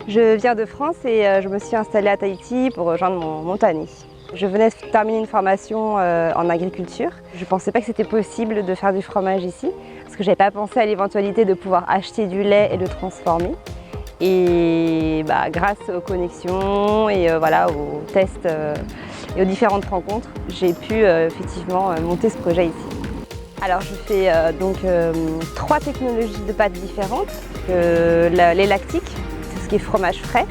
Je viens de France et je me suis installée à Tahiti pour rejoindre mon Tahnée. Je venais de terminer une formation en agriculture. Je ne pensais pas que c'était possible de faire du fromage ici, parce que je n'avais pas pensé à l'éventualité de pouvoir acheter du lait et le transformer. Et grâce aux connexions et aux tests et aux différentes rencontres, j'ai pu effectivement monter ce projet ici. Alors je fais 3 technologies de pâtes différentes. Les lactiques, c'est ce qui est fromage frais,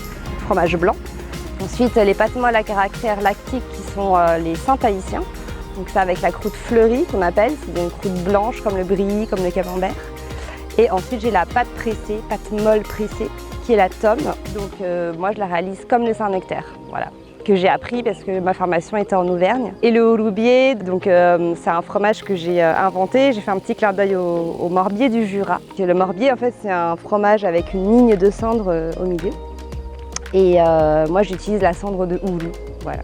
fromage blanc. Ensuite les pâtes molles à caractère lactique qui sont les Saint-Tahitiens. Donc ça avec la croûte fleurie qu'on appelle, c'est une croûte blanche comme le brie, comme le camembert. Et ensuite j'ai la pâte pressée, pâte molle pressée, qui est la tome. Donc moi je la réalise comme le Saint-Nectaire, voilà, que j'ai appris parce que ma formation était en Auvergne. Et le Horoubier, donc c'est un fromage que j'ai inventé. J'ai fait un petit clin d'œil au Morbier du Jura. Le Morbier en fait c'est un fromage avec une ligne de cendre au milieu. Et moi j'utilise la cendre de houblou, voilà.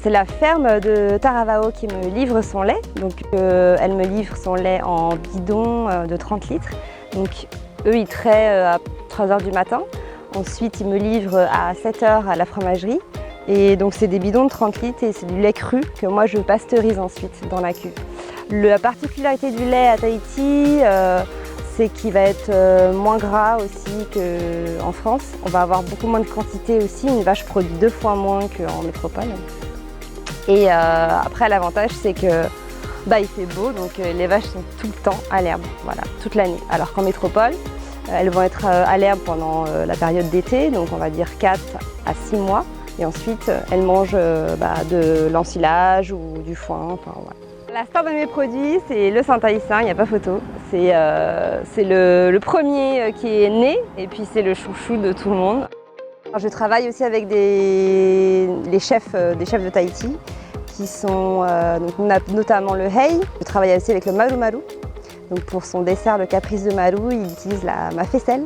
C'est la ferme de Taravao qui me livre son lait. Donc elle me livre son lait en bidon de 30 litres. Donc eux ils traient à 3 h du matin. Ensuite ils me livrent à 7 h à la fromagerie. Et donc c'est des bidons de 30 litres et c'est du lait cru que moi je pasteurise ensuite dans la cuve. La particularité du lait à Tahiti, c'est qu'il va être moins gras aussi qu'en France. On va avoir beaucoup moins de quantité aussi. Une vache produit 2 fois moins qu'en métropole. Et après l'avantage c'est que il fait beau, donc les vaches sont tout le temps à l'herbe, voilà, toute l'année. Alors qu'en métropole, elles vont être à l'herbe pendant la période d'été, donc on va dire 4 à 6 mois. Et ensuite, elles mangent de l'ensilage ou du foin. Enfin, voilà. La star de mes produits, c'est le Saint-Tahitien, il n'y a pas photo. C'est le premier qui est né et puis c'est le chouchou de tout le monde. Alors, je travaille aussi avec des chefs de Tahiti qui sont notamment le hei. Je travaille aussi avec le maru maru. Donc pour son dessert, le caprice de maru, il utilise ma faisselle.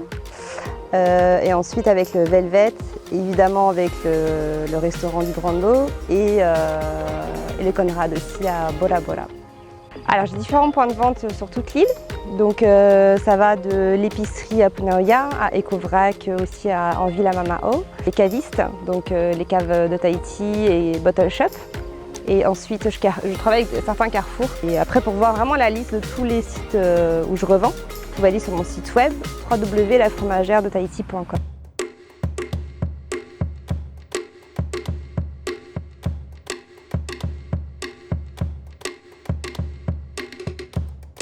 Et ensuite avec le velvet, évidemment avec le restaurant du Brando et le Conrad aussi à Bora Bora. Alors j'ai différents points de vente sur toute l'île. Donc ça va de l'épicerie à Punaoya, à Ecovrac, aussi en ville à Mamao. Les cavistes, donc les caves de Tahiti et Bottle Shop. Et ensuite je travaille avec certains carrefours. Et après pour voir vraiment la liste de tous les sites où je revends, vous pouvez aller sur mon site web www.lafromageredetahiti.com.